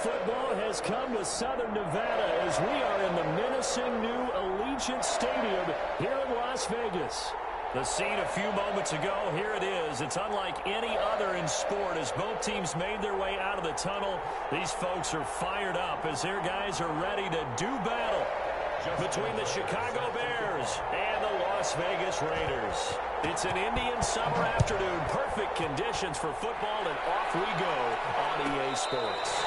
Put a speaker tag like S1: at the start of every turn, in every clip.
S1: football has come to Southern Nevada as we are in the menacing new Allegiant Stadium here in Las Vegas. The scene a few moments ago, here it is. It's unlike any other in sport as both teams made their way out of the tunnel. These folks are fired up as their guys are ready to do battle between the Chicago Bears and the Las Vegas Raiders. It's an Indian summer afternoon. Perfect conditions for football, and off we go on EA Sports.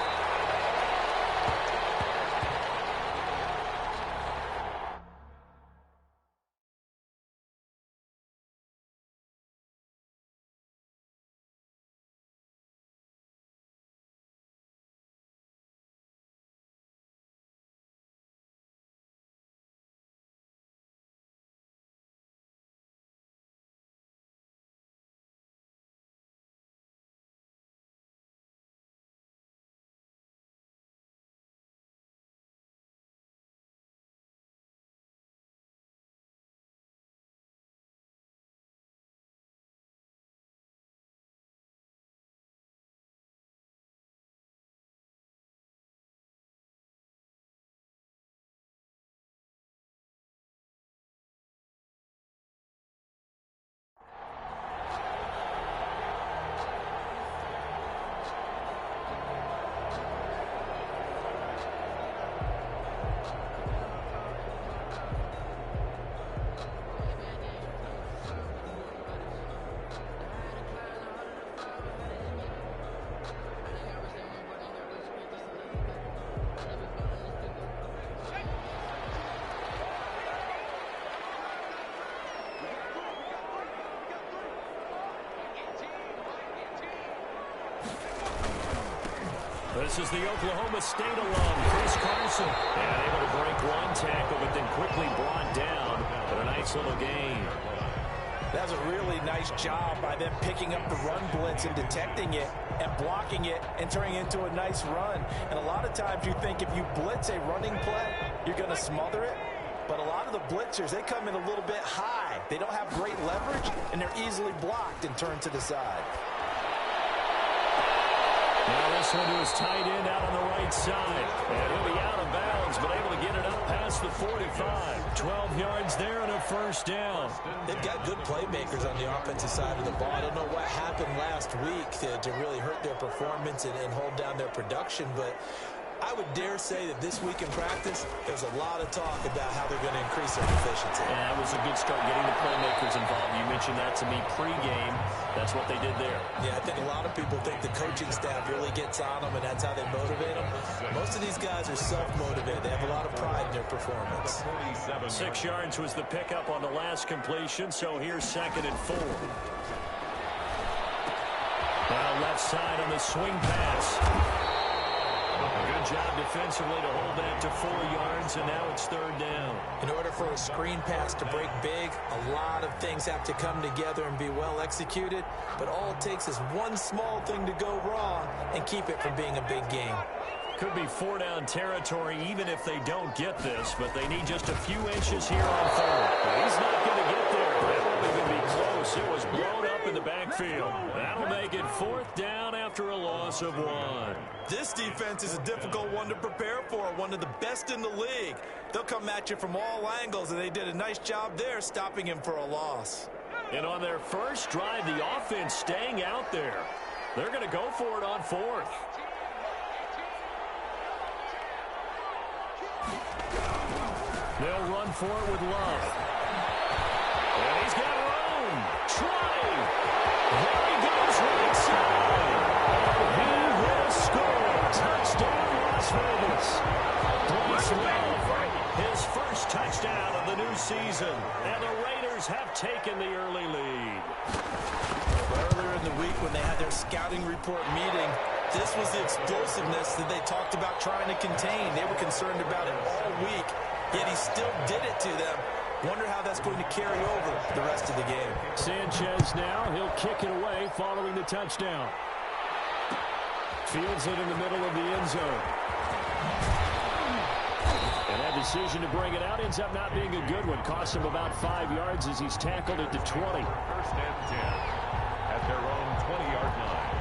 S1: This is the Oklahoma State alum, Chris Carson. And able to break one tackle, but then quickly brought down. But a nice little gain.
S2: That's a really nice job by them picking up the run blitz and detecting it and blocking it and turning it into a nice run. And a lot of times you think if you blitz a running play, you're going to smother it. But a lot of the blitzers, they come in a little bit high. They don't have great leverage, and they're easily blocked and turned to the side.
S1: Now this one to his tight end out on the right side. And he'll be out of bounds, but able to get it up past the 45. 12 yards there and a first down.
S3: They've got good playmakers on the offensive side of the ball. I don't know what happened last week to really hurt their performance and hold down their production, but I would dare say that this week in practice, there's a lot of talk about how they're going to increase their efficiency.
S1: And that was a good start, getting the playmakers involved. You mentioned that to me pregame. That's what they did there.
S3: Yeah, I think a lot of people think the coaching staff really gets on them, and that's how they motivate them. Most of these guys are self-motivated. They have a lot of pride in their performance.
S1: 6 yards was the pickup on the last completion, so here's 2nd and 4. Now left side on the swing pass. Good job defensively to hold that to 4 yards, and now it's 3rd down.
S3: In order for a screen pass to break big, a lot of things have to come together and be well executed, but all it takes is one small thing to go wrong and keep it from being a big game.
S1: Could be 4-down territory even if they don't get this, but they need just a few inches here on 3rd. He's not going to get there. That wasn't going to be close. It was blown up in the backfield. That'll make it 4th down after a loss of 1.
S2: This defense is a difficult one to prepare for, one of the best in the league. They'll come at you from all angles, and they did a nice job there stopping him for a loss.
S1: And on their first drive, the offense staying out there. They're going to go for it on 4th. They'll run for it with Love. And he's got room. Trey. There he goes right side. He will score. Touchdown, Las Vegas. Bryce Love, his first touchdown of the new season. And the Raiders have taken the early lead.
S2: Earlier in the week when they had their scouting report meeting, this was the explosiveness that they talked about trying to contain. They were concerned about it all week, yet he still did it to them. Wonder how that's going to carry over the rest of the game.
S1: Sanchez now, he'll kick it away following the touchdown. Fields it in the middle of the end zone. And that decision to bring it out ends up not being a good one. Costs him about 5 yards as he's tackled at the 20.
S4: 1st and 10 at their own 20-yard line.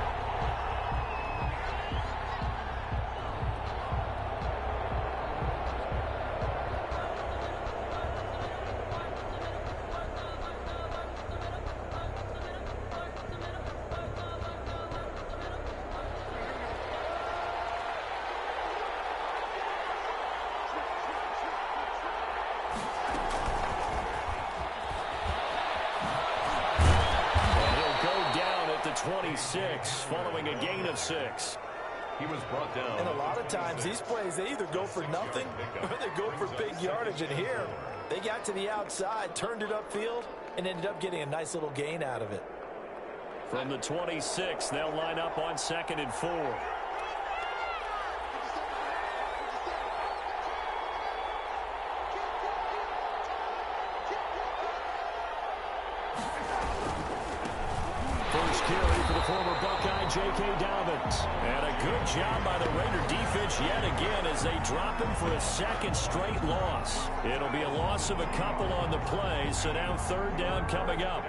S1: 26 following a gain of 6.
S4: He was brought down.
S2: And a lot of times these plays, they either go for nothing or they go for big yardage. And here, they got to the outside, turned it upfield, and ended up getting a nice little gain out of it.
S1: From the 26, they'll line up on 2nd and 4. First carry for the former Buckeye, J.K. Dobbins. And a good job by the Raider defense yet again as they drop him for a second straight loss. It'll be a loss of a couple on the play, so now 3rd down coming up.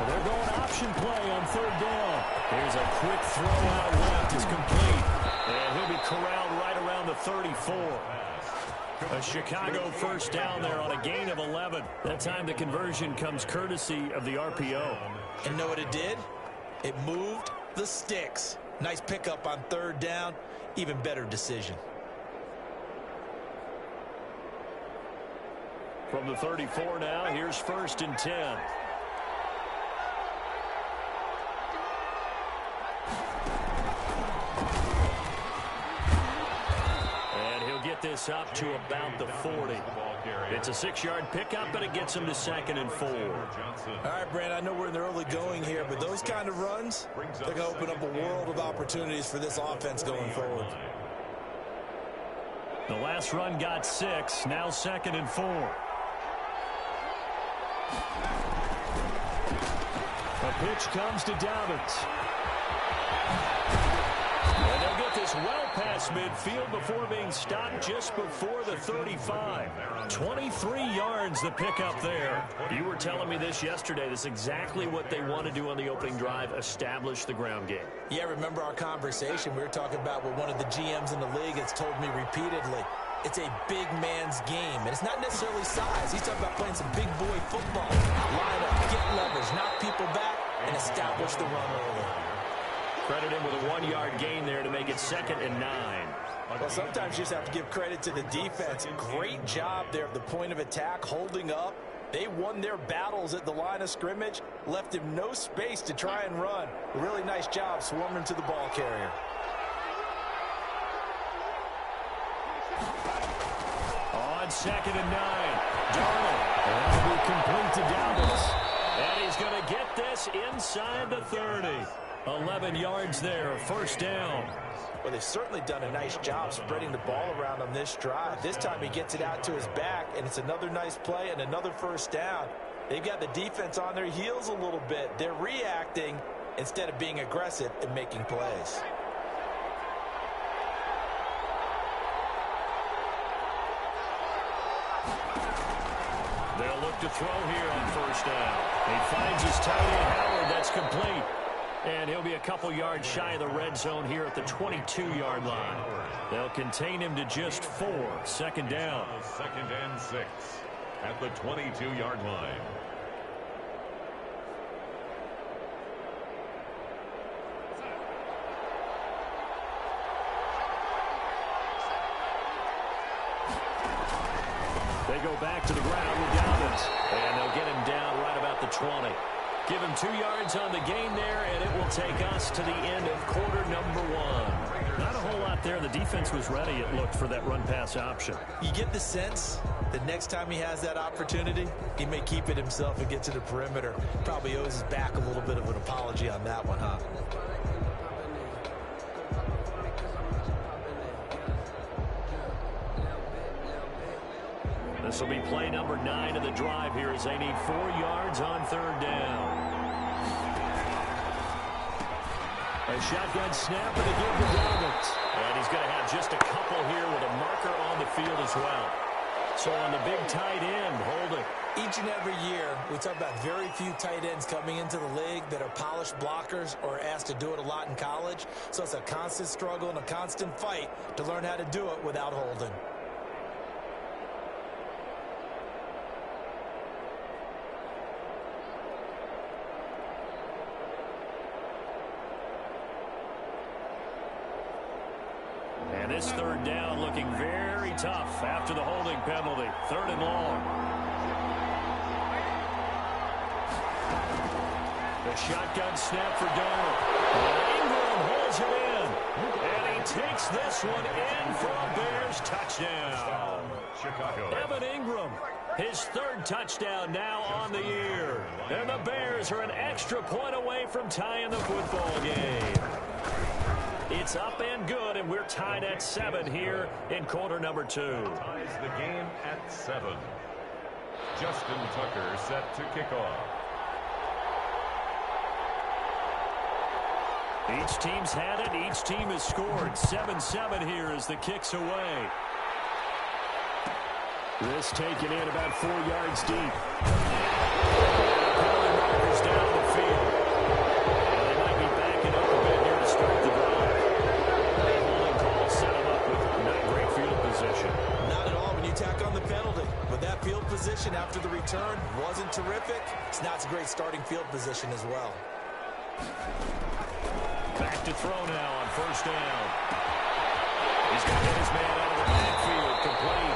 S1: They're going option play on 3rd down. Here's a quick throw out left. It's complete. And he'll be corralled right around the 34. A Chicago first down there on a gain of 11. That time the conversion comes courtesy of the RPO.
S3: And know what it did? It moved the sticks. Nice pickup on 3rd down. Even better decision.
S1: From the 34 now, here's 1st and 10. Get this up to about the 40. It's a 6-yard pickup, but it gets him to 2nd and 4.
S3: All right, Brand, I know we're in the early going here, but those kind of runs, they're going to open up a world of opportunities for this offense going forward.
S1: The last run got 6, now 2nd and 4. A pitch comes to Dobbins. And they'll get this well past midfield before being stopped just before the 35. 23 yards the pickup there. You were telling me this yesterday. This is exactly what they want to do on the opening drive, establish the ground game.
S3: Yeah, remember our conversation. We were talking about what one of the GMs in the league has told me repeatedly. It's a big man's game, and it's not necessarily size. He's talking about playing some big boy football. Line up, get leverage, knock people back, and establish the run early.
S1: Credit him with a 1-yard gain there to make it 2nd and 9.
S2: Well, sometimes you just have to give credit to the defense. Great job there at the point of attack, holding up. They won their battles at the line of scrimmage, left him no space to try and run. A really nice job swarming to the ball carrier.
S1: On 2nd and 9, Darnold. That'll be complete to Dobbins. And he's going to get this inside the 30. 11 yards there, 1st down.
S2: Well, they've certainly done a nice job spreading the ball around on this drive. This time he gets it out to his back, and it's another nice play and another 1st down. They've got the defense on their heels a little bit. They're reacting instead of being aggressive and making plays.
S1: They'll look to throw here on 1st down. He finds his tight end, Howard. That's complete. And he'll be a couple yards shy of the red zone here at the 22-yard line. They'll contain him to just 4. 2nd down.
S4: 2nd and 6 at the 22-yard line.
S1: They go back to the ground with Dobbins. And they'll get him down right about the 20. Give him 2 yards on the gain there, and it will take us to the end of quarter number 1. Not a whole lot there. The defense was ready, it looked, for that run-pass option.
S3: You get the sense that next time he has that opportunity, he may keep it himself and get to the perimeter. Probably owes his back a little bit of an apology on that one, huh?
S1: This will be play number 9 of the drive here as they need 4 yards on 3rd down. A shotgun snap and a give to Dobbins. And he's going to have just a couple here with a marker on the field as well. So on the big tight end, holding.
S3: Each and every year, we talk about very few tight ends coming into the league that are polished blockers or asked to do it a lot in college. So it's a constant struggle and a constant fight to learn how to do it without holding.
S1: This third down looking very tough after the holding penalty. 3rd and long. The shotgun snap for Darnold. Ingram holds it in. And he takes this one in for a Bears touchdown.
S4: Chicago.
S1: Evan Ingram, his 3rd touchdown now on the year. And the Bears are an extra point away from tying the football game. It's up and good, and we're tied at 7 here in quarter number 2.
S4: Ties the game at 7. Justin Tucker set to kick off.
S1: Each team's had it. Each team has scored. 7-7 here as the kick's away. This taken in about 4 yards deep. Penalty markers down the field. They might be backing up a bit here to start the drive. That holding call set them up with not great field position.
S3: Not at all when you tack on the penalty. But that field position after the return wasn't terrific. It's not a great starting field position as well.
S1: Back to throw now on 1st down. He's going to get his man out of the backfield. Complete.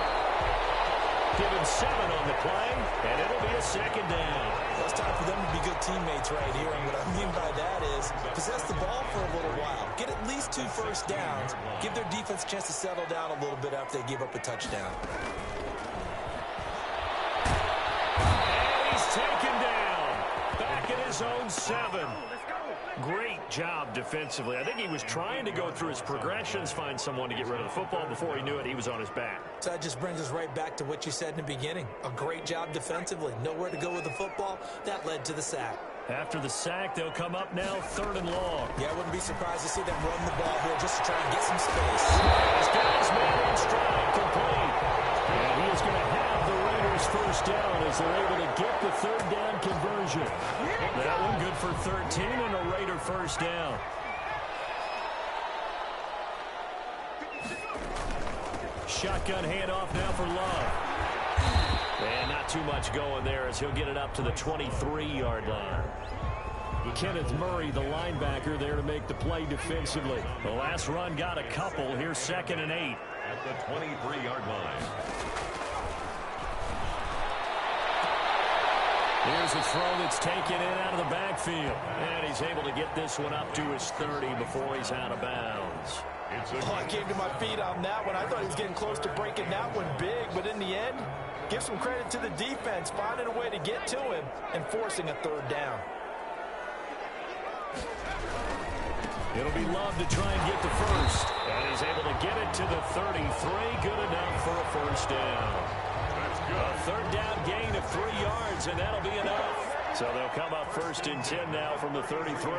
S1: Give him 7 on the play, and it'll be a 2nd down.
S3: Well, it's time for them to be good teammates right here. And what I mean by that is possess the ball for a little while. Get at least 2 first downs. Give their defense a chance to settle down a little bit after they give up a touchdown.
S1: And he's taken down. Back at his own 7. Great job defensively. I think he was trying to go through his progressions, find someone to get rid of the football. Before he knew it, he was on his back.
S3: So that just brings us right back to what you said in the beginning. A great job defensively. Nowhere to go with the football. That led to the sack.
S1: After the sack, they'll come up now 3rd and long.
S3: Yeah, I wouldn't be surprised to see them run the ball here just to try and get some space.
S1: He's got his man in stride, complete. And he is going to have the Raiders 1st down as they're able to get the 3rd down conversion. That one good for 13 and a Raider 1st down. Shotgun handoff now for Love. And not too much going there as he'll get it up to the 23-yard line. Kenneth Murray, the linebacker, there to make the play defensively. The last run got a couple. Here's 2nd and 8.
S4: At the 23-yard line.
S1: Here's a throw that's taken in out of the backfield. And he's able to get this one up to his 30 before he's out of bounds.
S2: I came to my feet on that one. I thought he was getting close to breaking that one big, but in the end, give some credit to the defense, finding a way to get to him and forcing a 3rd down.
S1: It'll be Love to try and get the 1st. And he's able to get it to the 33. Good enough for a 1st down.
S4: That's good.
S1: A 3rd down gain of 3 yards, and that'll be enough. So they'll come up 1st and 10 now from the 33.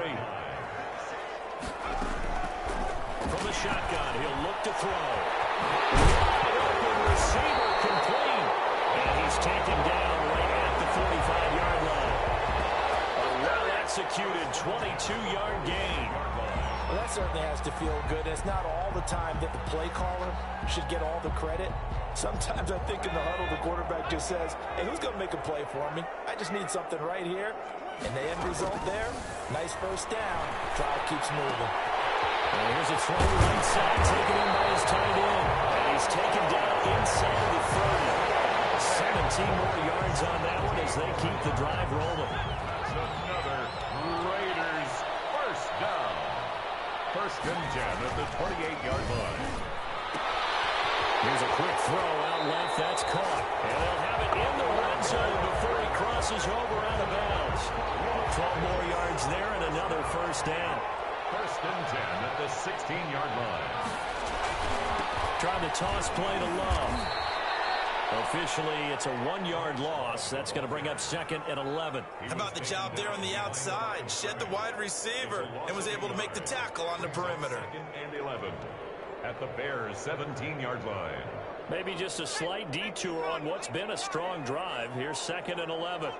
S1: From the shotgun, he'll look to throw. Wide open receiver complete. And he's taken down right at the 45-yard line. A well-executed 22-yard gain.
S2: Well, that certainly has to feel good. And it's not all the time that the play caller should get all the credit. Sometimes I think in the huddle, the quarterback just says, hey, who's going to make a play for me? I just need something right here. And the end result there, nice 1st down. Drive keeps moving.
S1: And here's a throw right side, taken in by his tight end. And he's taken down inside the 30. 17 more yards on that one as they keep the drive rolling.
S4: That's another Raiders 1st down. 1st and 10 at the 28-yard line.
S1: Here's a quick throw out left. That's caught. And they'll have it in the red zone before he crosses over out of bounds. 12 more yards there and another 1st down.
S4: 1st and 10 at the 16-yard line.
S1: Trying to toss play to Love. Officially, it's a 1-yard loss. That's going to bring up 2nd and 11.
S3: How about the job there on the outside? Shed the wide receiver and was able to make the tackle on the perimeter.
S4: 2nd and 11 at the Bears' 17-yard line.
S1: Maybe just a slight detour on what's been a strong drive. Here's 2nd and 11.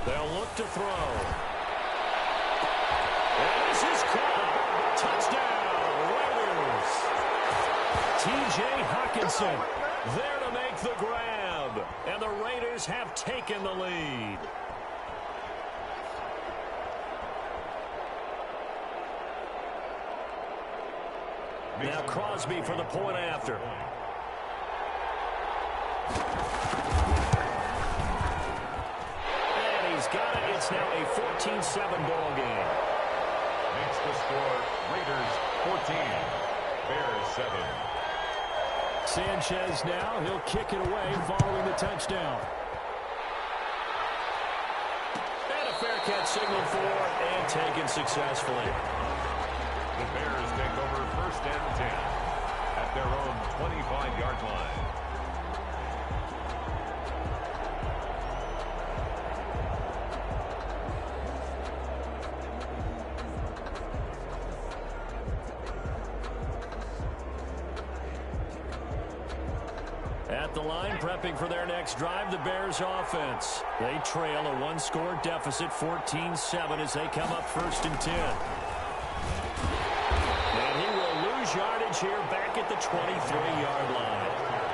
S1: They'll look to throw. And this is caught. Touchdown, Raiders. T.J. Hockenson there to make the grab. And the Raiders have taken the lead. Now Crosby for the point after. And he's got it. It's now a 14-7 ball game.
S4: Makes the score Raiders 14, Bears 7.
S1: Sanchez now. He'll kick it away following the touchdown. And a fair catch signaled for and taken successfully.
S4: The Bears take over 1st and 10 at their own 25-yard line.
S1: At the line, prepping for their next drive, the Bears offense. They trail a one-score deficit, 14-7, as they come up 1st and 10. And he will lose yardage here back at the 23-yard line.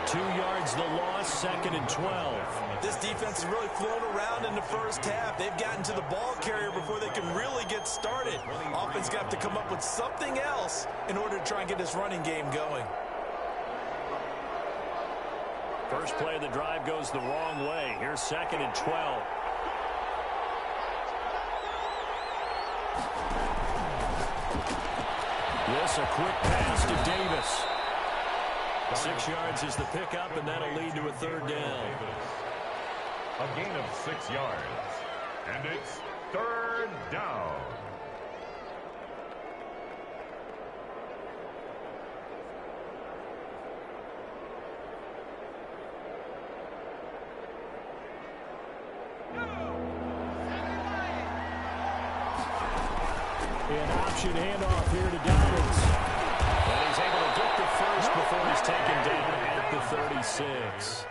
S1: 2 yards the loss, 2nd and 12.
S3: This defense has really flown around in the first half. They've gotten to the ball carrier before they can really get started. Offense got to come up with something else in order to try and get this running game going.
S1: First play of the drive goes the wrong way. Here's 2nd and 12. This a quick pass to Davis. 6 yards is the pickup, and that'll lead to a 3rd down.
S4: A gain of 6 yards. And it's 3rd down.
S1: An option handoff here to Dobbins. And he's able to get the first before he's taken down at the 36.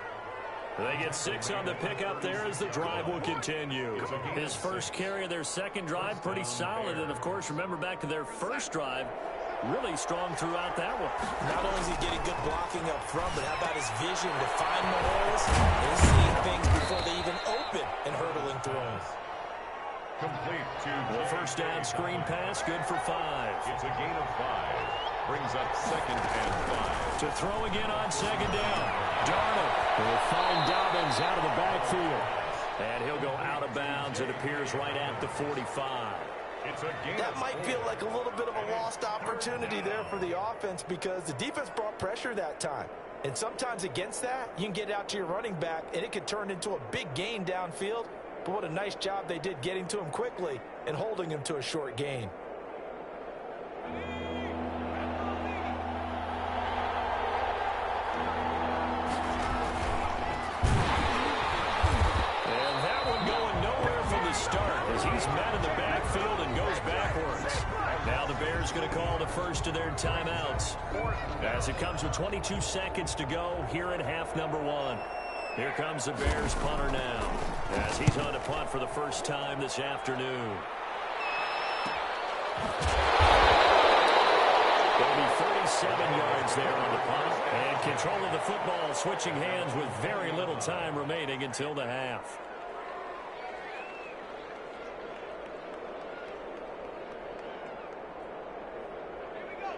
S1: They get 6 on the pickup there as the drive will continue. His first carry of their second drive, pretty solid. And, of course, remember back to their first drive, really strong throughout that one.
S3: Not only is he getting good blocking up front, but how about his vision to find the holes and seeing things before they even open and hurdling through them.
S4: Complete to
S1: the first down screen pass, good for 5.
S4: It's a gain of 5. Brings up 2nd and 5.
S1: To throw again on 2nd down. Darnold will find Dobbins out of the backfield. And he'll go out of bounds. It appears right at the 45.
S2: That might feel like a little bit of a lost opportunity there for the offense because the defense brought pressure that time. And sometimes against that, you can get out to your running back, and it could turn into a big gain downfield. But what a nice job they did getting to him quickly and holding him to a short gain.
S1: And that one going nowhere from the start as he's met in the backfield and goes backwards. Now the Bears going to call the first of their timeouts as it comes with 22 seconds to go here in half number 1. Here comes the Bears punter now as he's on to punt for the first time this afternoon. There'll be 37 yards there on the punt. And control of the football switching hands with very little time remaining until the half.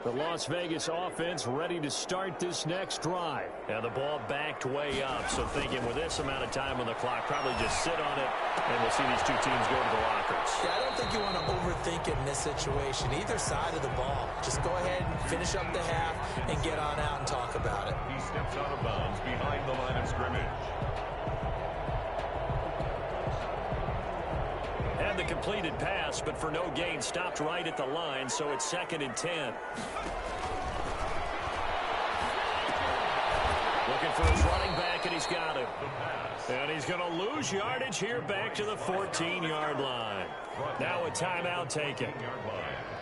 S1: The Las Vegas offense ready to start this next drive. Now the ball backed way up, so thinking with this amount of time on the clock, probably just sit on it, and we'll see these two teams go to the lockers.
S3: Yeah, I don't think you want to overthink it in this situation, either side of the ball. Just go ahead and finish up the half and get on out and talk about it.
S4: He steps out of bounds behind the line of scrimmage.
S1: And the completed pass, but for no gain, stopped right at the line, so it's 2nd and 10. Looking for his running back, and he's got him. And he's going to lose yardage here back to the 14-yard line. Now a timeout taken.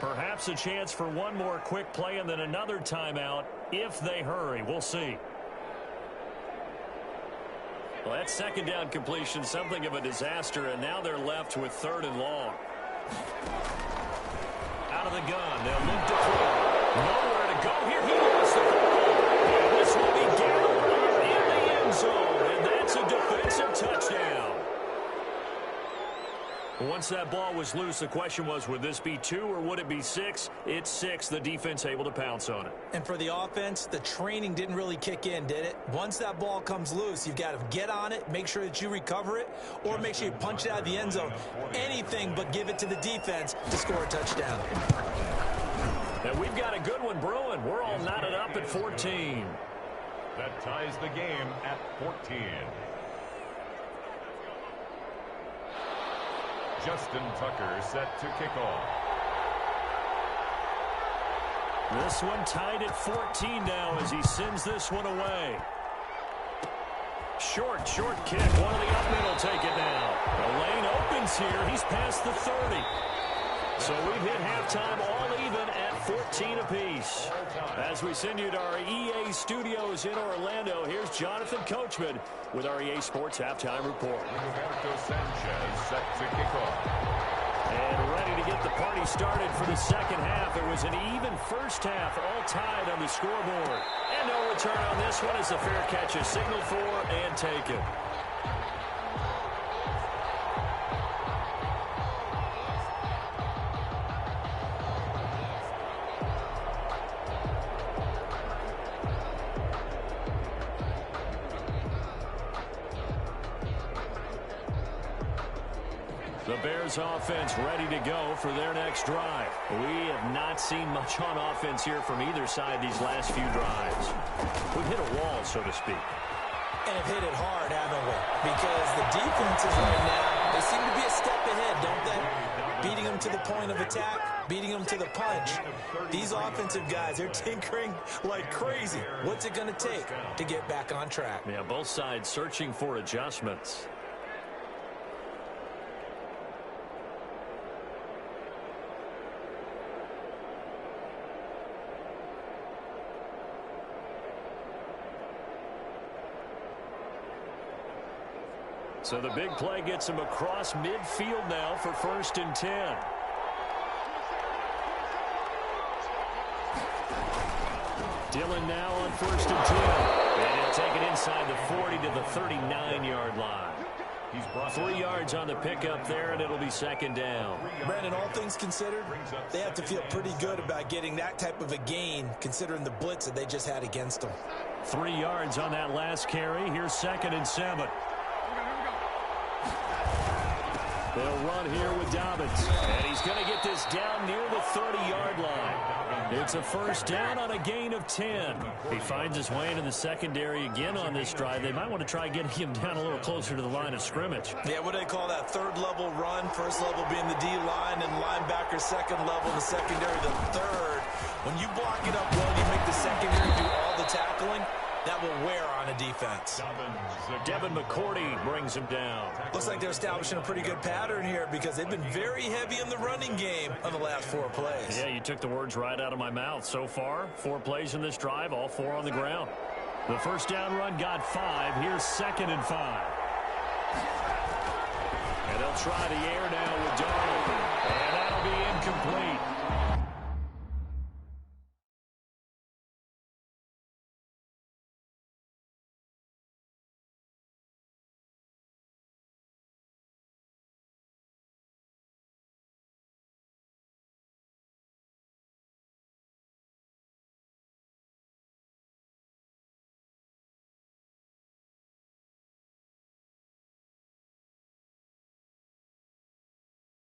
S1: Perhaps a chance for one more quick play and then another timeout if they hurry. We'll see. Well, that 2nd down completion, something of a disaster, and now they're left with 3rd and long. Out of the gun, they'll look to throw. Nowhere to go here. He lost the football. And this will be Gallup in the end zone, and that's a defensive touchdown. Once that ball was loose, the question was, would this be 2 or would it be 6? It's 6. The defense able to pounce on it.
S3: And for the offense, the training didn't really kick in, did it? Once that ball comes loose, you've got to get on it, make sure that you recover it, or make sure you punch it out of the end zone. Anything but give it to the defense to score a touchdown.
S1: And we've got a good one brewing. We're all knotted up at 14.
S4: That ties the game at 14. Justin Tucker set to kick off.
S1: This one tied at 14 now as he sends this one away. Short kick. One of the up middle take it now. The lane opens here. He's past the 30. So we've hit halftime all even at 14 apiece. As we send you to our EA studios in Orlando, here's Jonathan Coachman with our EA Sports Halftime Report.
S4: Roberto Sanchez set to kick off.
S1: And ready to get the party started for the second half. It was an even first half, all tied on the scoreboard. And no return on this one as the fair catch is signaled for and taken. The Bears offense ready to go for their next drive. We have not seen much on offense here from either side these last few drives. We've hit a wall, so to speak.
S3: And have hit it hard, haven't we? Because the defenses right now, they seem to be a step ahead, don't they? Beating them to the point of attack, beating them to the punch. These offensive guys, they're tinkering like crazy. What's it going to take to get back on track?
S1: Yeah, both sides searching for adjustments. So the big play gets him across midfield now for 1st and 10. Dillon now on 1st and 10. And he'll take it inside the 40 to the 39-yard line. He's brought 3 yards on the pickup there, and it'll be 2nd down.
S3: Brandon, all things considered, they have to feel pretty good about getting that type of a gain, considering the blitz that they just had against them.
S1: 3 yards on that last carry. Here's 2nd and 7. They'll run here with Dobbins. And he's going to get this down near the 30-yard line. It's a 1st down on a gain of 10. He finds his way into the secondary again on this drive. They might want to try getting him down a little closer to the line of scrimmage.
S3: Yeah, what do they call that? 3rd level run. 1st level being the D-line, and linebacker 2nd level, the secondary the 3rd. When you block it up well, you make the secondary do all the tackling. That will wear on a defense.
S1: Devin McCourty brings him down.
S3: Looks like they're establishing a pretty good pattern here because they've been very heavy in the running game on the last 4 plays.
S1: Yeah, you took the words right out of my mouth. So far, 4 plays in this drive, all 4 on the ground. The 1st down run got 5. Here's 2nd and 5. And they'll try the air now with Darnold. And that'll be incomplete.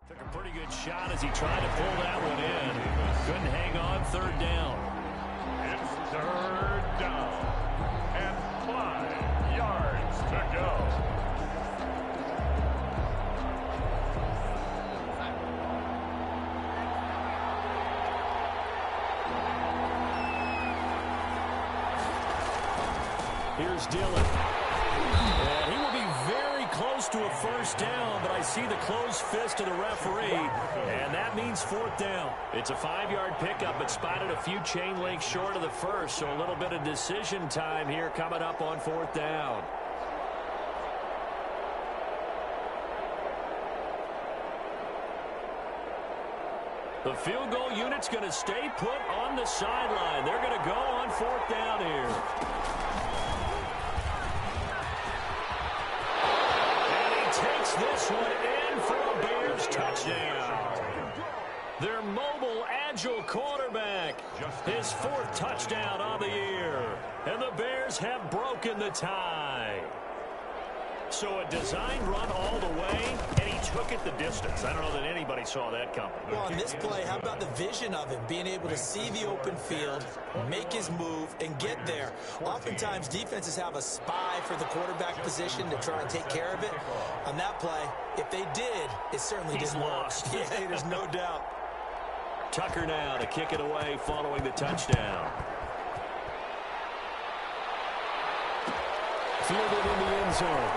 S1: Took a pretty good shot as he tried to pull that one in. Couldn't hang on. 3rd down.
S4: It's 3rd down. And 5 yards to go.
S1: Here's Dillon. And he will be very close to a 1st down, but I see the closed fist of the referee, and that means 4th down. It's a 5-yard pickup, but spotted a few chain links short of the 1st, so a little bit of decision time here coming up on 4th down. The field goal unit's going to stay put on the sideline. They're going to go on 4th down here. Takes this one in for a Bears first touchdown. Their mobile, agile quarterback, his 4th touchdown on the year. And the Bears have broken the tie. So a designed run all the way, and he took it the distance. I don't know that anybody saw that coming.
S3: Well, on this play, how about the vision of him, being able to see the open field, make his move, and get there. Oftentimes, defenses have a spy for the quarterback position to try and take care of it. On that play, if they did, it certainly didn't
S1: lost.
S3: work. Yeah, there's no doubt.
S1: Tucker now to kick it away following the touchdown. Fielded in the end zone.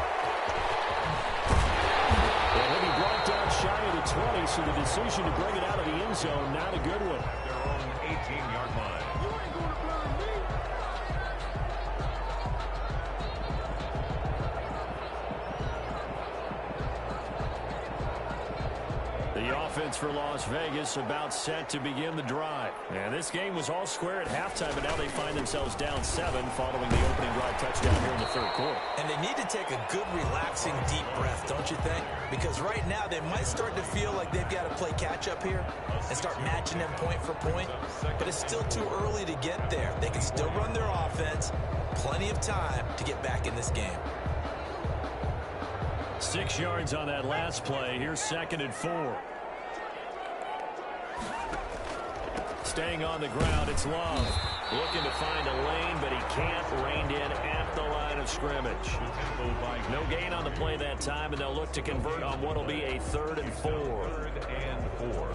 S1: And he'll be brought down shy of the 20, so the decision to bring it out of the end zone, not a good one.
S4: Their own 18-yard line.
S1: The offense for Las Vegas about set to begin the drive. And this game was all square at halftime, but now they find themselves down 7 following the opening drive touchdown here in the 3rd quarter.
S3: And they need to take a good, relaxing, deep breath, don't you think? Because right now they might start to feel like they've got to play catch-up here and start matching them point for point. But it's still too early to get there. They can still run their offense. Plenty of time to get back in this game.
S1: 6 yards on that last play. Here's 2nd and 4. Staying on the ground, it's Love. Looking to find a lane, but he can't. Reined in at the line of scrimmage. No gain on the play that time, and they'll look to convert on what will be a 3rd and 4.
S4: 3rd and 4.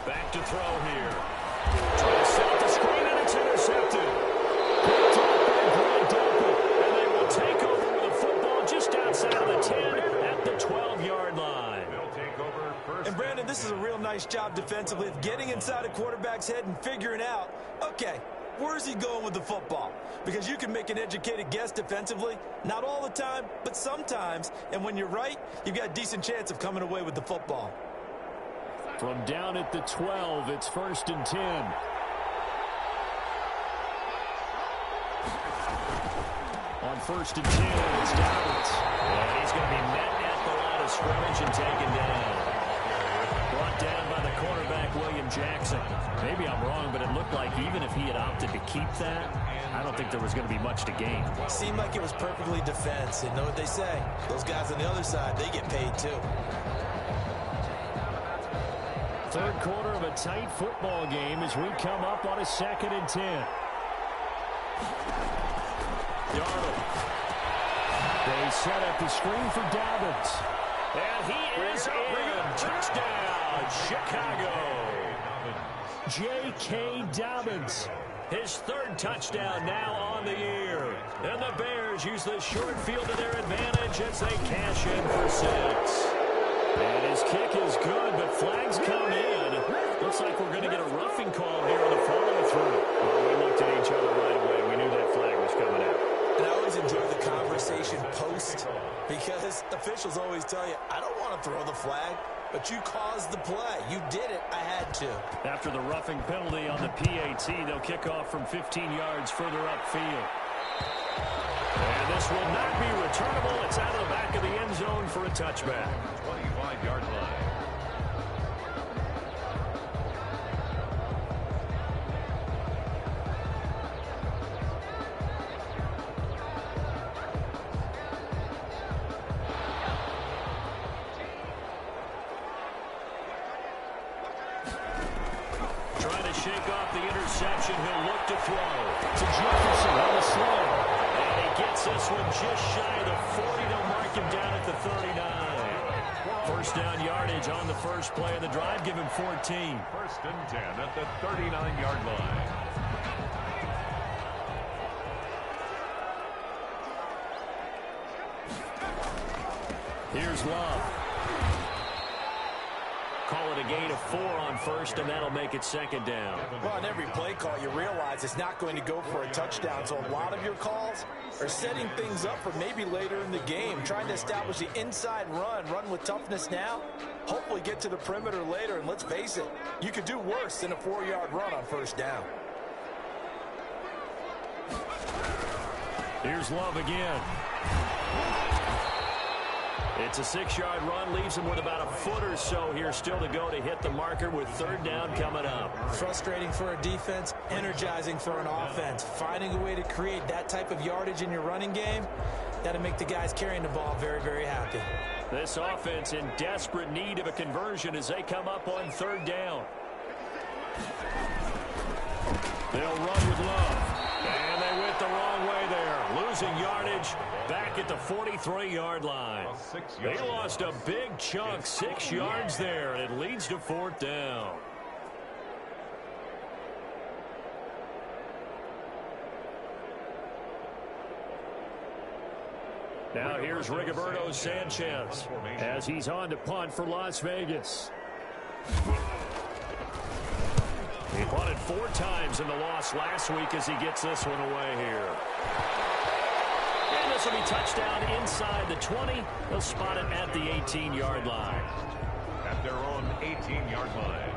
S1: Back to throw here. Trying to set up the screen, and it's intercepted. Picked up by Grant Delpit, and they will take over with the football just outside of the 10 at the 12-yard line.
S4: They'll take over first.
S2: And Brandon, this is a real nice job defensively of getting inside a quarterback's head and figuring out, okay, where's he going with the football? Because you can make an educated guess defensively, not all the time, but sometimes. And when you're right, you've got a decent chance of coming away with the football.
S1: From down at the 12, it's 1st and 10. On 1st and 10, it's Dobbins. And he's going to be met at the line of scrimmage and taken down. Brought down by the cornerback, William Jackson. Maybe I'm wrong, but it looked like even if he had opted to keep that, I don't think there was going to be much to gain.
S3: Seemed like it was perfectly defense. And know what they say? Those guys on the other side, they get paid too.
S1: 3rd quarter of a tight football game as we come up on a 2nd and 10. Darnold. They set up the screen for Dobbins. And he is in. Touchdown, Chicago. J.K. Dobbins. His 3rd touchdown now on the year. And the Bears use the short field to their advantage as they cash in for 6. And his kick is good, but flags come in. Looks like we're going to get a roughing call here on the follow-through. Well, we looked at each other right away. We knew that flag was coming out.
S3: And I always enjoy the conversation post because officials always tell you, I don't want to throw the flag, but you caused the play. You did it. I had to.
S1: After the roughing penalty on the PAT, they'll kick off from 15 yards further upfield. And this will not be returnable. It's out of the back of the end zone for a touchback.
S4: 25-yard line.
S1: Trying to shake off the interception. He'll look to throw to Jefferson on the slant. And he gets this one just shy of the 40. They'll mark him down at the 39. First down yardage on the first play of the drive. Give him 14.
S4: 1st and 10 at the 39-yard line.
S1: Here's Love. Call it a gain of 4 on first, and that'll make it 2nd down.
S2: Well, on every play call, you realize it's not going to go for a touchdown. So a lot of your calls, are setting things up for maybe later in the game, trying to establish the inside run with toughness now, hopefully get to the perimeter later, and let's face it, you could do worse than a 4-yard run on first down.
S1: Here's Love again. It's a 6-yard run, leaves him with about a foot or so here still to go to hit the marker with third down coming up.
S3: Frustrating for a defense, energizing for an offense. Finding a way to create that type of yardage in your running game, that'll make the guys carrying the ball very, very happy.
S1: This offense in desperate need of a conversion as they come up on third down. They'll run with Love. And they went the wrong way there. Losing yardage back at the 43-yard line. They lost a big chunk, 6 yards there, and it leads to fourth down. Now here's Rigoberto Sanchez as he's on to punt for Las Vegas. He punted 4 times in the loss last week as he gets this one away here. And this will be touchdown inside the 20. They'll spot it at the 18-yard line.
S4: At their own 18-yard line.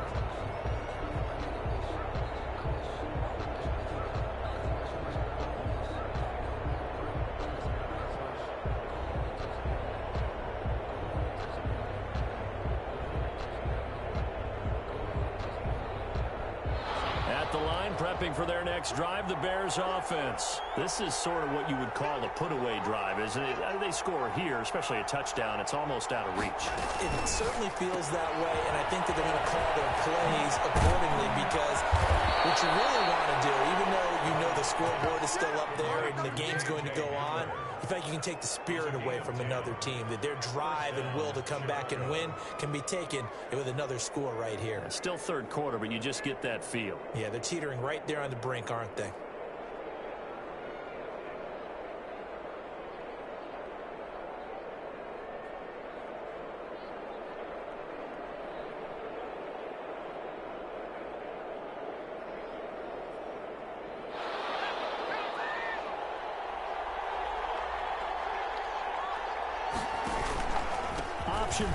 S1: Prepping for their next drive, the Bears offense. This is sort of what you would call a put-away drive, isn't it? They score here, especially a touchdown. It's almost out of reach.
S3: It certainly feels that way, and I think that they're going to call their plays accordingly because what you really want to do, even though you know the scoreboard is still up there and the game's going to go on, in fact, you can take the spirit away from another team, that their drive and will to come back and win can be taken with another score right here.
S1: It's still third quarter, but you just get that feel.
S3: Yeah, they're teetering right there on the brink, aren't they?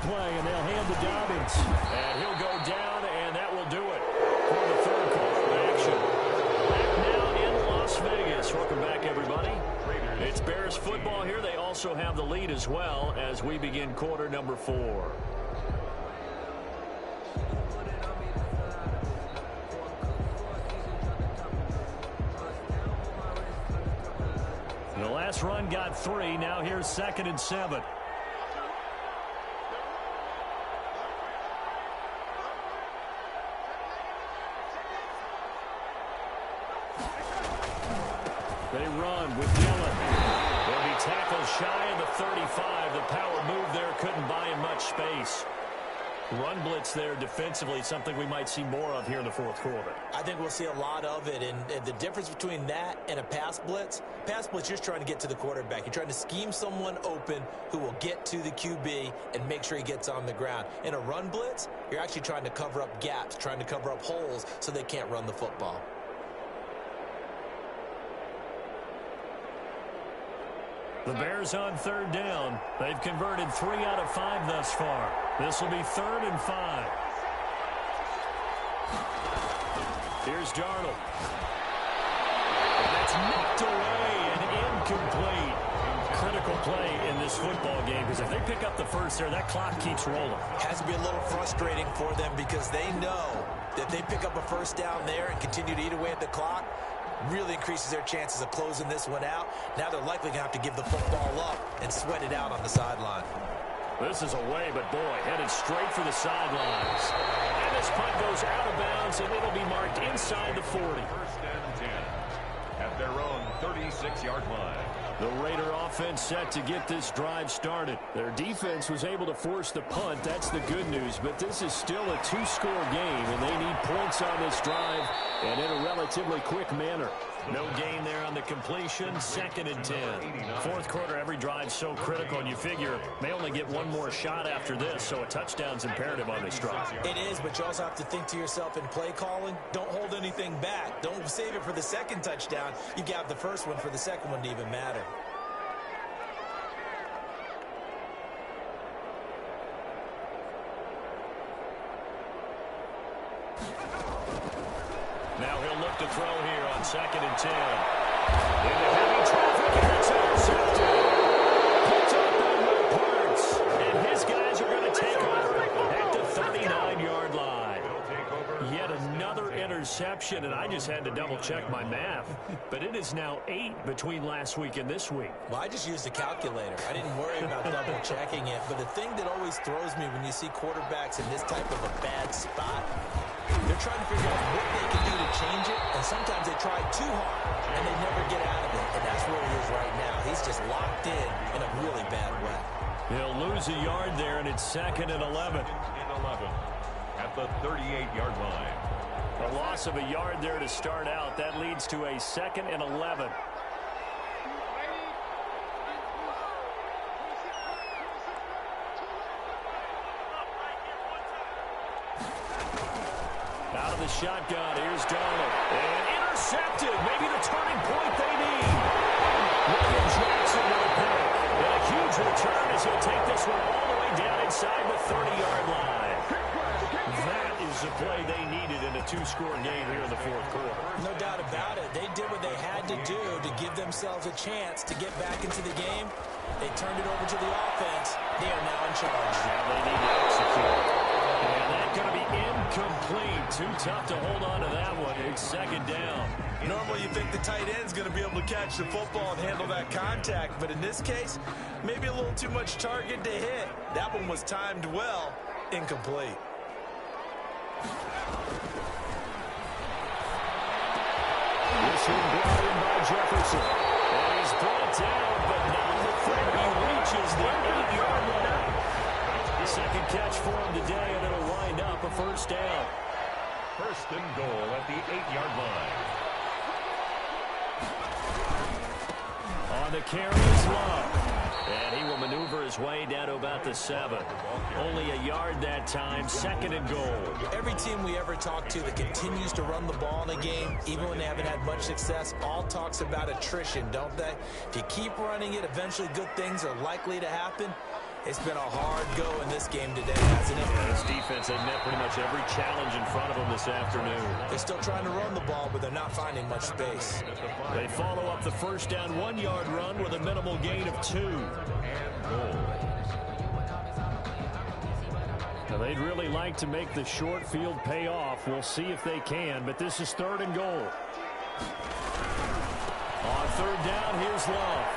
S1: Play, and they'll hand to Dobbins. And he'll go down, and that will do it for the third quarter of action. Back now in Las Vegas. Welcome back, everybody. It's Bears football here. They also have the lead as well as we begin quarter number 4. The last run got 3. Now here's 2nd and 7. They run with Dillon. They'll be tackled shy of the 35. The power move there couldn't buy him much space. Run blitz there defensively, something we might see more of here in the fourth quarter.
S3: I think we'll see a lot of it, and the difference between that and a pass blitz, you're just trying to get to the quarterback. You're trying to scheme someone open who will get to the QB and make sure he gets on the ground. In a run blitz, you're actually trying to cover up gaps, trying to cover up holes so they can't run the football.
S1: The Bears on third down. They've converted 3 out of 5 thus far. This will be 3rd and 5. Here's Darnold. And that's knocked away and incomplete. Critical play in this football game because if they pick up the first there, that clock keeps rolling.
S3: Has to be a little frustrating for them because they know that they pick up a first down there and continue to eat away at the clock, really increases their chances of closing this one out. Now they're likely going to have to give the football up and sweat it out on the sideline.
S1: This is away, but boy, headed straight for the sidelines. And this punt goes out of bounds, and it'll be marked inside the 40.
S4: 1st and 10 at their own 36-yard line.
S1: The Raider offense set to get this drive started. Their defense was able to force the punt. That's the good news, but this is still a 2-score game, and they need points on this drive and in a relatively quick manner. No gain there on the completion. 2nd and 10. Fourth quarter, every drive so critical, and you figure may only get one more shot after this, so a touchdown's imperative on this drive.
S3: It is, but you also have to think to yourself in play calling, don't hold anything back. Don't save it for the second touchdown. You got the first one for the second one to even matter.
S1: Now he'll look to throw here on 2nd and 10. Into heavy traffic, and it's intercepted. Picked up by Will Parks. And his guys are going to take over at the 39-yard line. Yet another interception, and I just had to double-check my math. But it is now 8 between last week and this week.
S3: Well, I just used a calculator. I didn't worry about double-checking it. But the thing that always throws me when you see quarterbacks in this type of a bad spot, they're trying to figure out what they can do to change it, and sometimes they try too hard, and they never get out of it, and that's where he is right now. He's just locked in a really bad way.
S1: He'll lose a yard there, and it's 2nd and 11.
S4: At the 38-yard line.
S1: A loss of a yard there to start out. That leads to a 2nd and 11. Out of the shotgun, here's Darnold. And intercepted. Maybe the turning point they need. William Jackson with a pick. And a huge return as he'll take this one all the way down inside the 30-yard line. That is the play they needed in a 2-score game here in the fourth quarter.
S3: No doubt about it. They did what they had to do to give themselves a chance to get back into the game. They turned it over to the offense. They are now in charge.
S1: Now they need to execute. And that's going to be incomplete. Too tough to hold on to that one. It's 2nd down.
S2: Normally you think the tight end's going to be able to catch the football and handle that contact, but in this case, maybe a little too much target to hit. That one was timed well. Incomplete.
S1: This one brought in by Jefferson. And he's brought down, but not before he reaches the 8-yard line. Second catch for him today, and it'll wind up a first down.
S4: 1st and goal at the 8-yard line.
S1: On the carry is Love. And he will maneuver his way down to about the 7. Only a yard that time, 2nd and goal.
S3: Every team we ever talk to that continues to run the ball in a game, even when they haven't had much success, all talks about attrition, don't they? If you keep running it, eventually good things are likely to happen. It's been a hard go in this game today, hasn't it?
S1: This defense has met pretty much every challenge in front of them this afternoon.
S3: They're still trying to run the ball, but they're not finding much space.
S1: They follow up the first down 1-yard run with a minimal gain of 2. Now they'd really like to make the short field pay off. We'll see if they can, but this is 3rd and goal. On 3rd down, here's Love.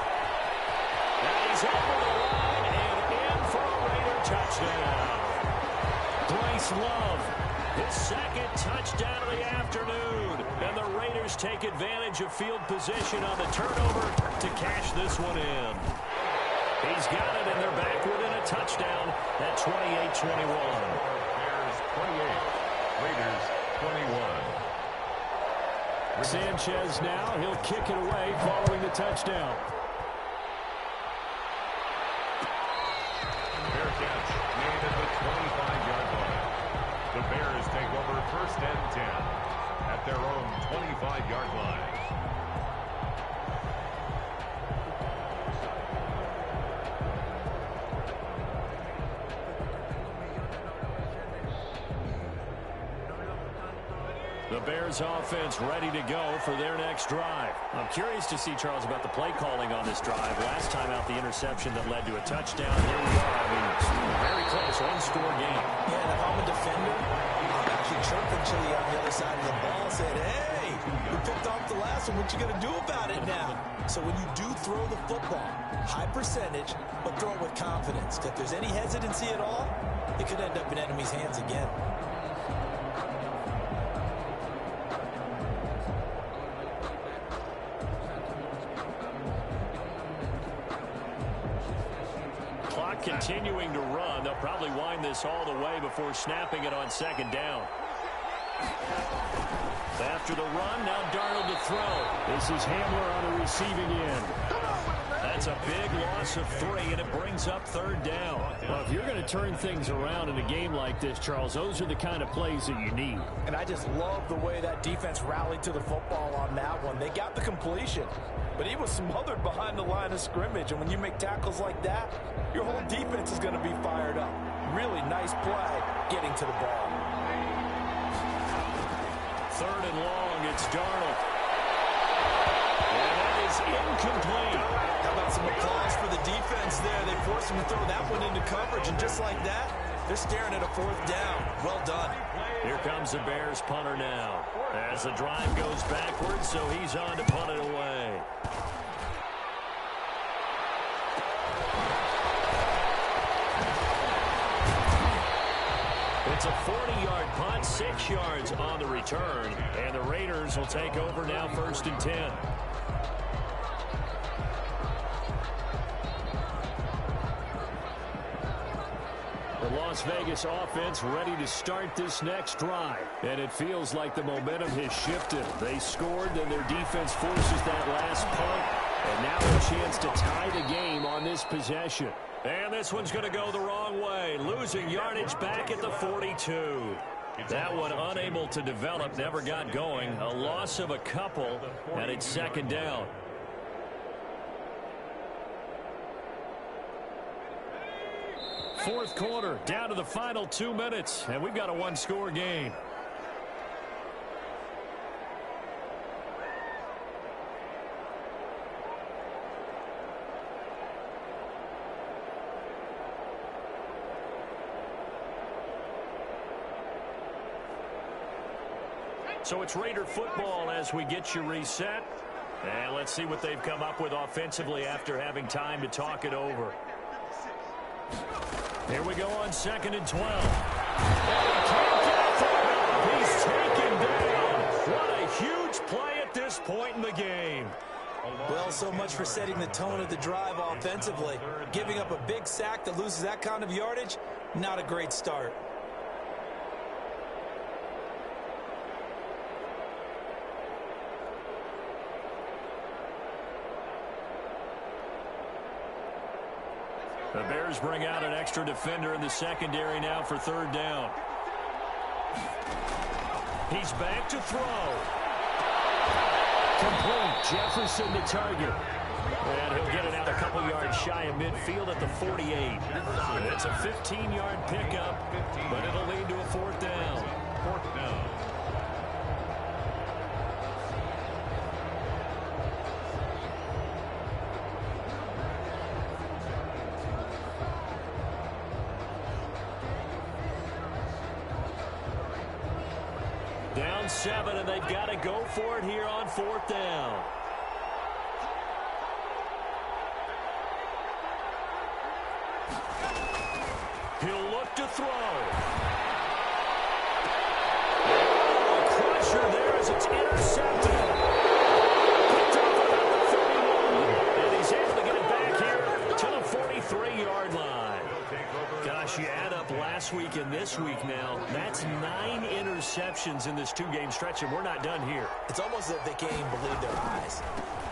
S1: And he's over the line and in for a Raider touchdown. Bryce Love, his 2nd touchdown of the afternoon. And the Raiders take advantage of field position on the turnover to cash this one in. He's got it, and they're back within a touchdown at 28-21.
S4: Bears 28, Raiders 21.
S1: Sanchez now, he'll kick it away following the touchdown.
S4: Fair catch made at the 25-yard line. The Bears take over 1st and 10 at their own 25-yard line.
S1: The Bears offense ready to go for their next drive. I'm curious to see, Charles, about the play calling on this drive. Last time out, the interception that led to a touchdown. Here we are. I mean, it's very close, 1-score game.
S3: Yeah, and if I'm a defender, I'm actually chirping to you on the other side of the ball, saying, hey, we picked off the last one. What you going to do about it now? So when you do throw the football, high percentage, but throw it with confidence. If there's any hesitancy at all, it could end up in enemy's hands again.
S1: Continuing to run. They'll probably wind this all the way before snapping it on 2nd down. After the run, now Darnold to throw. This is Hamler on the receiving end. That's a big loss of 3, and it brings up 3rd down. Well, if you're going to turn things around in a game like this, Charles, those are the kind of plays that you need.
S2: And I just love the way that defense rallied to the football on that one. They got the completion, but he was smothered behind the line of scrimmage. And when you make tackles like that, your whole defense is going to be fired up. Really nice play getting to the ball.
S1: 3rd and long, it's Darnold. And that is incomplete.
S3: How about some applause for the defense there? They forced him to throw that one into coverage, and just like that, they're staring at a 4th down. Well done.
S1: Here comes the Bears punter now. As the drive goes backwards, so he's on to punt it away. It's a 40-yard punt, 6 yards on the return, and the Raiders will take over now 1st and 10. The Las Vegas offense ready to start this next drive, and it feels like the momentum has shifted. They scored, then their defense forces that last punt, and now a chance to tie the game on this possession. And this one's going to go the wrong way, losing yardage back at the 42. That one unable to develop, never got going. A loss of a couple, and it's 2nd down. Fourth quarter, down to the final 2 minutes, and we've got a 1-score game. So it's Raider football as we get you reset. And let's see what they've come up with offensively after having time to talk it over. Here we go on 2nd and 12. And he can't get through. He's taken down. What a huge play at this point in the game.
S3: Well, so much for setting the tone of the drive offensively. Giving up a big sack that loses that kind of yardage, not a great start.
S1: The Bears bring out an extra defender in the secondary now for 3rd down. He's back to throw. Complete. Jefferson the target. And he'll get it out a couple yards shy of midfield at the 48. It's a 15-yard pickup, but it'll lead to a 4th down.
S4: 4th down.
S1: Down 7, and they've got to go for it here on 4th down. He'll look to throw. Oh, a crusher there as it's intercepted. Picked off about the 31, and he's able to get it back here to the 43-yard line. Gosh, you add up last week and this week now, that's 9 interceptions in this 2-game stretch, and we're not done here.
S3: It's almost as if they can't even believe their eyes.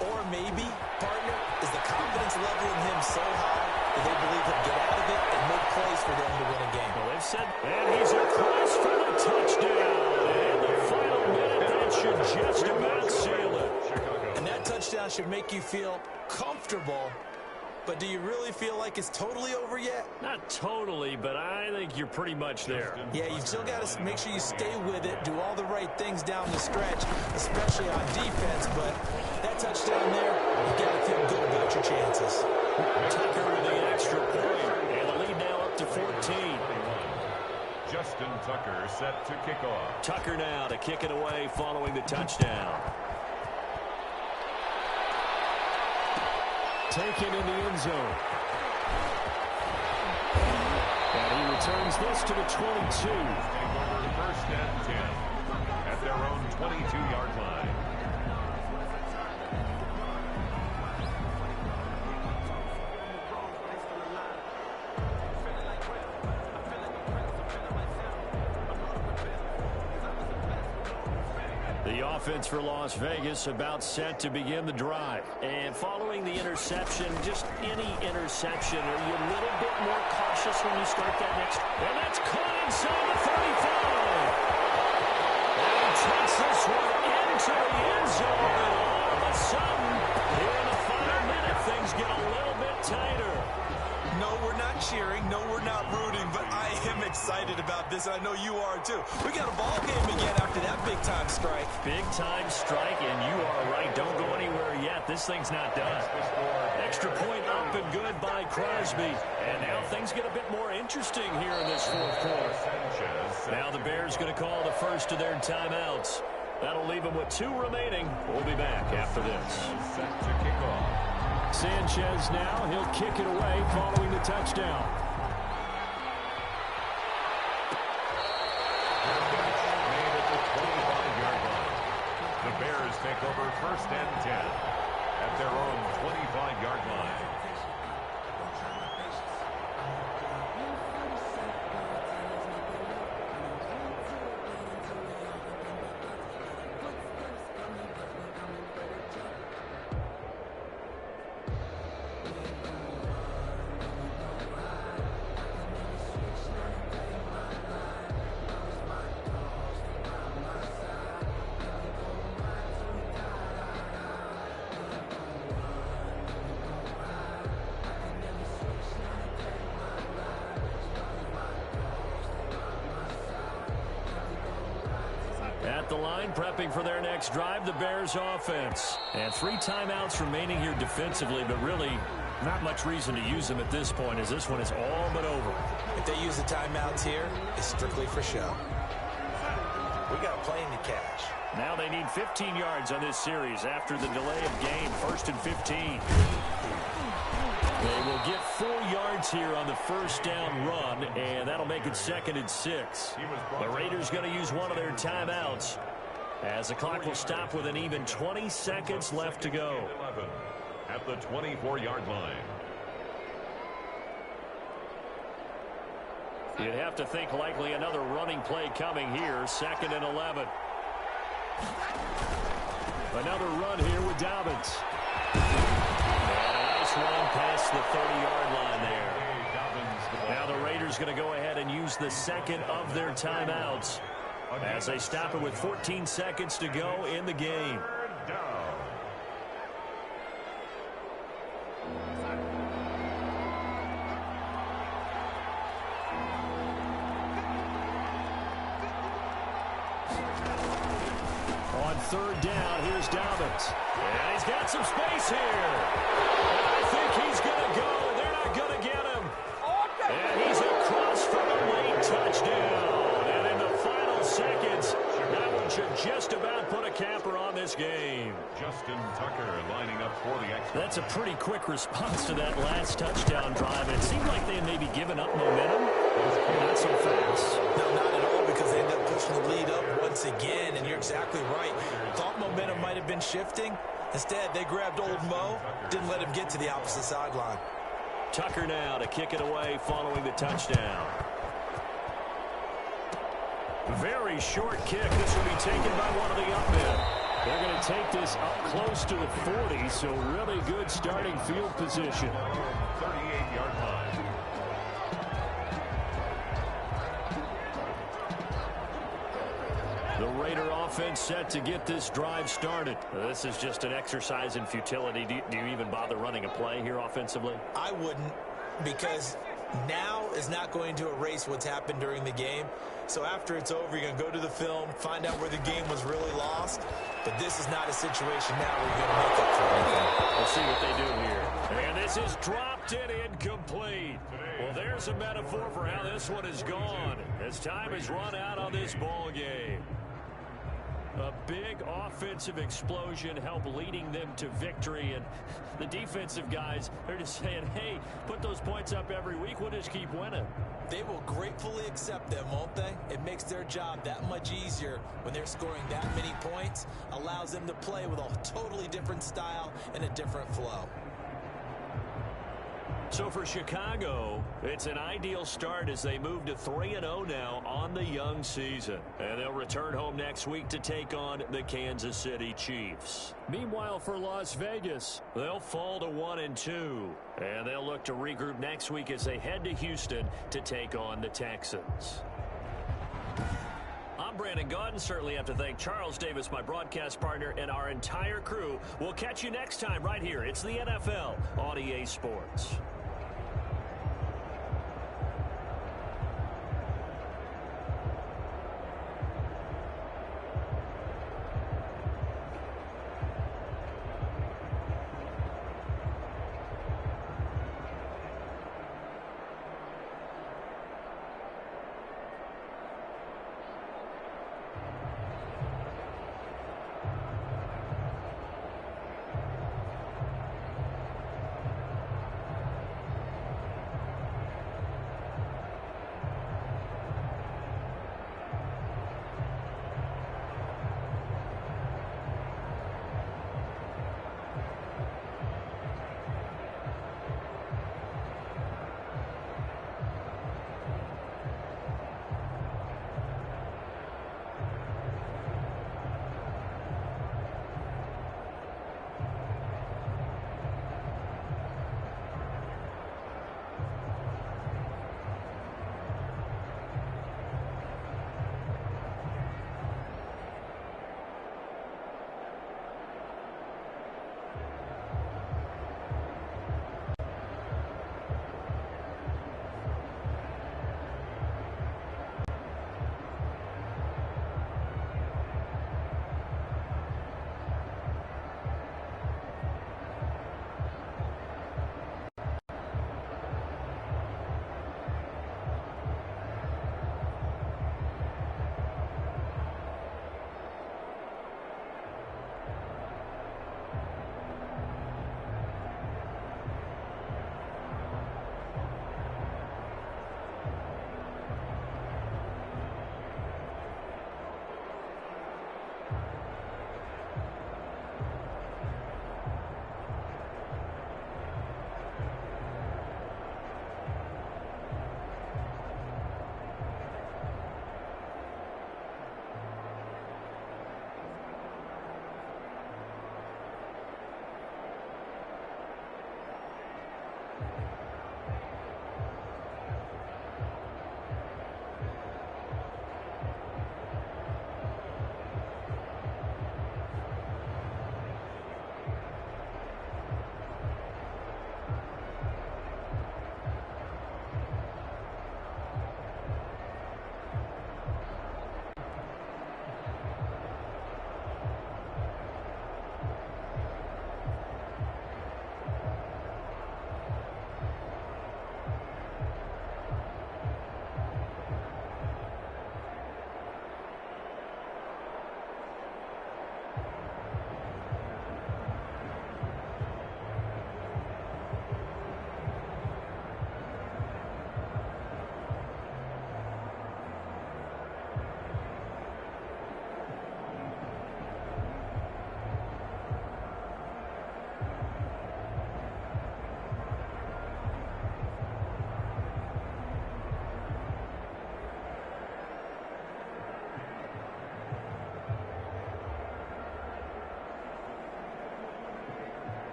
S3: Or maybe, partner, is the confidence level in him so high that they believe he'll get out of it and make plays for them to win a game.
S1: Well, they've said, and he's across for the touchdown. And the final minute, that should just about seal it.
S3: And that touchdown should make you feel comfortable. But do you really feel like it's totally over yet?
S1: Not totally, but I think you're pretty much there.
S3: Yeah, you've still got to make sure you stay with it, do all the right things down the stretch, especially on defense. But that touchdown there, you've got to feel good about your chances.
S1: Tucker with the extra point, and the lead now up to 14.
S4: Justin Tucker set to kick off.
S1: Tucker now to kick it away following the touchdown. Taken in the end zone. And he returns this to the 22.
S4: Take over 1st and 10 at their own 22-yard line.
S1: The offense for Las Vegas about set to begin the drive. And following the interception, just any interception, are you a little bit more cautious when you start that next? And that's caught inside the 35. And he takes this one into the end zone. And all of a sudden, here in the final minute, things get a little bit tighter.
S3: No, we're not cheering. No, we're not rooting, but I am excited about this. I know you are, too. We got a ball game again after that big-time strike.
S1: Big-time strike, and you are right. Don't go anywhere yet. This thing's not done. Extra point up and good by Crosby. And now things get a bit more interesting here in this fourth quarter. Now the Bears going to call the first of their timeouts. That'll leave them with 2 remaining. We'll be back after this.
S4: Set to kick off.
S1: Sanchez now. He'll kick it away following the touchdown.
S4: Made at the 25-yard line. The Bears take over first and 10 at their own 25-yard line.
S1: At the line, prepping for their next drive, the Bears offense. And 3 timeouts remaining here defensively, but really not much reason to use them at this point, as this one is all but over.
S3: If they use the timeouts here, it's strictly for show. We got a plane to catch.
S1: Now they need 15 yards on this series after the delay of game. 1st and 15. They will get 4 yards here on the first down run, and that'll make it 2nd and 6. The Raiders going to use one of their timeouts as the clock will stop with an even 20 seconds left to go.
S4: 11 at the 24-yard line.
S1: You'd have to think likely another running play coming here. 2nd and 11. Another run here with Dobbins. Run past the 30-yard line there. Now the Raiders going to go ahead and use the 2nd of their timeouts as they stop it with 14 seconds to go in the game. On 3rd down, here's Dobbins. And he's got some space here. I think he's going to go. They're not going to get him. And he's across for a late touchdown. And in the final seconds, that one should just about put a capper on this game.
S4: Justin Tucker lining up for the extra.
S1: That's a pretty quick response to that last touchdown drive. It seemed like they had maybe given up momentum. Not so fast.
S3: No, not at all, because they end up pushing the lead up once again, and you're exactly right. Thought momentum might have been shifting. Instead, they grabbed old Mo, didn't let him get to the opposite sideline.
S1: Tucker now to kick it away following the touchdown. Very short kick. This will be taken by one of the up men. They're going to take this up close to the 40, so really good starting field position.
S4: 38-yard line.
S1: The Raider offense set to get this drive started. This is just an exercise in futility. Do you even bother running a play here offensively?
S3: I wouldn't, because now is not going to erase what's happened during the game. So after it's over, you're going to go to the film, find out where the game was really lost. But this is not a situation now where you're going to make up for anything.
S1: We'll see what they do here. And this is dropped and incomplete. Well, there's a metaphor for how this one is gone as time has run out on this ball game. A big offensive explosion helped leading them to victory, and the defensive guys, they're just saying, hey, put those points up every week, we'll just keep winning.
S3: They will gratefully accept them, won't they? It makes their job that much easier when they're scoring that many points, allows them to play with a totally different style and a different flow.
S1: So for Chicago, it's an ideal start as they move to 3-0 now on the young season. And they'll return home next week to take on the Kansas City Chiefs. Meanwhile, for Las Vegas, they'll fall to 1-2. And they'll look to regroup next week as they head to Houston to take on the Texans. I'm Brandon Gaudin. Certainly have to thank Charles Davis, my broadcast partner, and our entire crew. We'll catch you next time right here. It's the NFL on EA Sports.